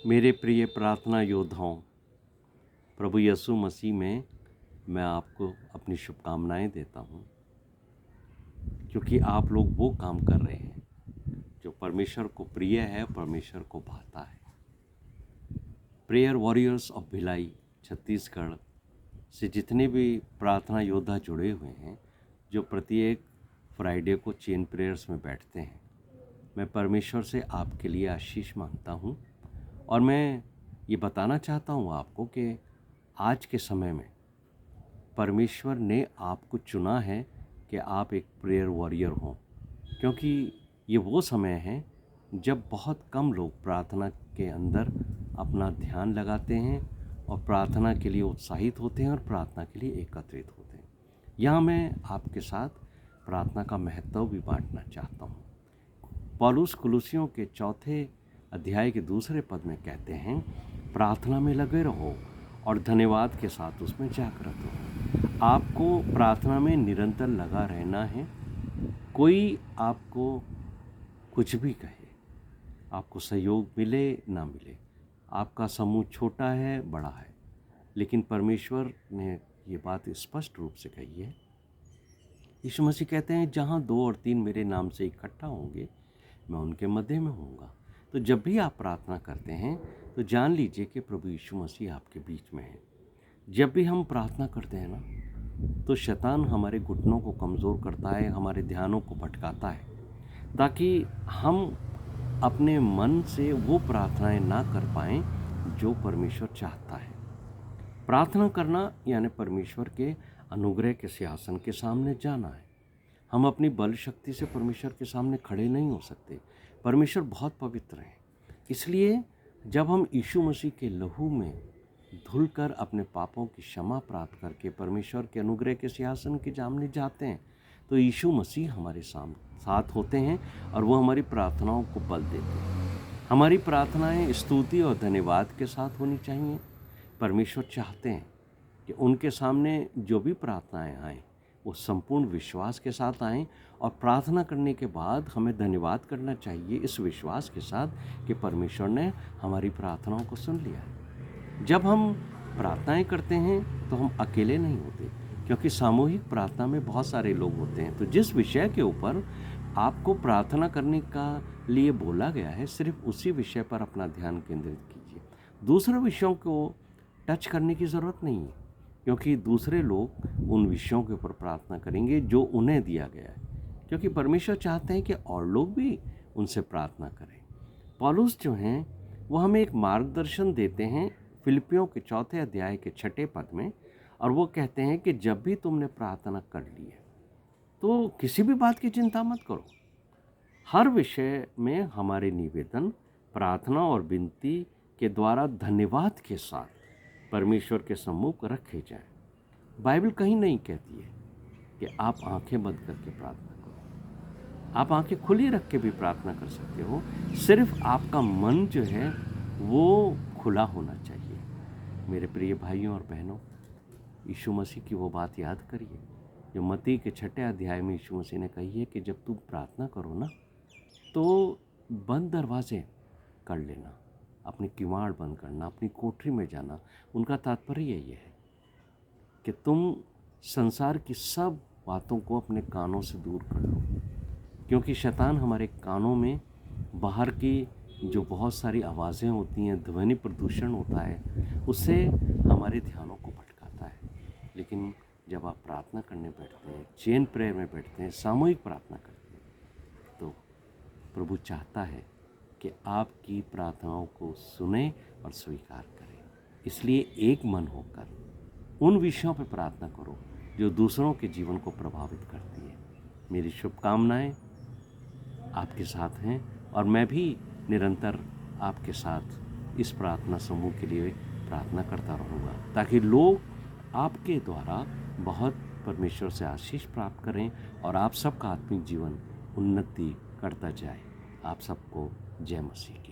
मेरे प्रिय प्रार्थना योद्धाओं, प्रभु यीशु मसीह में मैं आपको अपनी शुभकामनाएं देता हूं, क्योंकि आप लोग वो काम कर रहे हैं जो परमेश्वर को प्रिय है, परमेश्वर को भाता है। Prayer warriors of Bhilai Chhattisgarh से जितने भी प्रार्थना योद्धा जुड़े हुए हैं, जो प्रत्येक फ्राइडे को चेन प्रेयर्स में बैठते हैं, मैं परमेश्वर से आपके लिए आशीष मांगता हूं। और मैं ये बताना चाहता हूँ आपको कि आज के समय में परमेश्वर ने आपको चुना है कि आप एक प्रेयर वॉरियर हों, क्योंकि ये वो समय है जब बहुत कम लोग प्रार्थना के अंदर अपना ध्यान लगाते हैं और प्रार्थना के लिए उत्साहित होते हैं और प्रार्थना के लिए एकत्रित होते हैं। यहाँ मैं आपके साथ प्रार्थना का महत्व भी बांटना चाहता हूँ। पौलुस कुलुसियों के 4 अध्याय के 2 पद में कहते हैं, प्रार्थना में लगे रहो और धन्यवाद के साथ उसमें जागृत हो। आपको प्रार्थना में निरंतर लगा रहना है। कोई आपको कुछ भी कहे, आपको सहयोग मिले ना मिले, आपका समूह छोटा है बड़ा है, लेकिन परमेश्वर ने ये बात स्पष्ट रूप से कही है। यीशु मसीह कहते हैं, जहाँ 2 और 3 मेरे नाम से इकट्ठा होंगे, मैं उनके मध्य में होऊंगा। तो जब भी आप प्रार्थना करते हैं तो जान लीजिए कि प्रभु यीशु मसीह आपके बीच में है। जब भी हम प्रार्थना करते हैं ना, तो शैतान हमारे घुटनों को कमज़ोर करता है, हमारे ध्यानों को भटकाता है, ताकि हम अपने मन से वो प्रार्थनाएं ना कर पाएं जो परमेश्वर चाहता है। प्रार्थना करना यानी परमेश्वर के अनुग्रह के सिंहासन के सामने जाना है। हम अपनी बल शक्ति से परमेश्वर के सामने खड़े नहीं हो सकते। परमेश्वर बहुत पवित्र है। इसलिए जब हम यीशु मसीह के लहू में धुलकर अपने पापों की क्षमा प्राप्त करके परमेश्वर के अनुग्रह के सिंहासन के सामने जाते हैं, तो यीशु मसीह हमारे साथ होते हैं और वो हमारी प्रार्थनाओं को बल देते हैं। हमारी प्रार्थनाएं स्तुति और धन्यवाद के साथ होनी चाहिए। परमेश्वर चाहते हैं कि उनके सामने जो भी प्रार्थनाएं आएँ, वो संपूर्ण विश्वास के साथ आएं, और प्रार्थना करने के बाद हमें धन्यवाद करना चाहिए इस विश्वास के साथ कि परमेश्वर ने हमारी प्रार्थनाओं को सुन लिया है। जब हम प्रार्थनाएं करते हैं तो हम अकेले नहीं होते, क्योंकि सामूहिक प्रार्थना में बहुत सारे लोग होते हैं। तो जिस विषय के ऊपर आपको प्रार्थना करने का लिए बोला गया है, सिर्फ उसी विषय पर अपना ध्यान केंद्रित कीजिए। दूसरे विषयों को टच करने की ज़रूरत नहीं है, क्योंकि दूसरे लोग उन विषयों के ऊपर प्रार्थना करेंगे जो उन्हें दिया गया है, क्योंकि परमेश्वर चाहते हैं कि और लोग भी उनसे प्रार्थना करें। पौलुस जो हैं वो हमें एक मार्गदर्शन देते हैं फिलिपियों के 4 अध्याय के 6 पद में, और वो कहते हैं कि जब भी तुमने प्रार्थना कर ली है तो किसी भी बात की चिंता मत करो। हर विषय में हमारे निवेदन, प्रार्थना और विनती के द्वारा धन्यवाद के साथ परमेश्वर के सम्मुख रखे जाएं। बाइबल कहीं नहीं कहती है कि आप आंखें बंद करके प्रार्थना करो। आप आंखें खुली रख के भी प्रार्थना कर सकते हो। सिर्फ आपका मन जो है वो खुला होना चाहिए। मेरे प्रिय भाइयों और बहनों, यीशु मसीह की वो बात याद करिए जो मत्ती के 6 अध्याय में यीशु मसीह ने कही है कि जब तुम प्रार्थना करो ना, तो बंद दरवाजे कर लेना, अपनी किवाड़ बंद करना, अपनी कोठरी में जाना। उनका तात्पर्य ये है कि तुम संसार की सब बातों को अपने कानों से दूर कर लो, क्योंकि शैतान हमारे कानों में बाहर की जो बहुत सारी आवाज़ें होती हैं, ध्वनि प्रदूषण होता है, उससे हमारे ध्यानों को भटकाता है। लेकिन जब आप प्रार्थना करने बैठते हैं, चेन प्रेयर में बैठते हैं, सामूहिक प्रार्थना करते हैं, तो प्रभु चाहता है कि आपकी प्रार्थनाओं को सुने और स्वीकार करें। इसलिए एक मन होकर उन विषयों पर प्रार्थना करो जो दूसरों के जीवन को प्रभावित करती है। मेरी शुभकामनाएं आपके साथ हैं, और मैं भी निरंतर आपके साथ इस प्रार्थना समूह के लिए प्रार्थना करता रहूँगा, ताकि लोग आपके द्वारा बहुत परमेश्वर से आशीष प्राप्त करें और आप सबका आत्मिक जीवन उन्नति करता जाए। आप सबको जय मसीह की।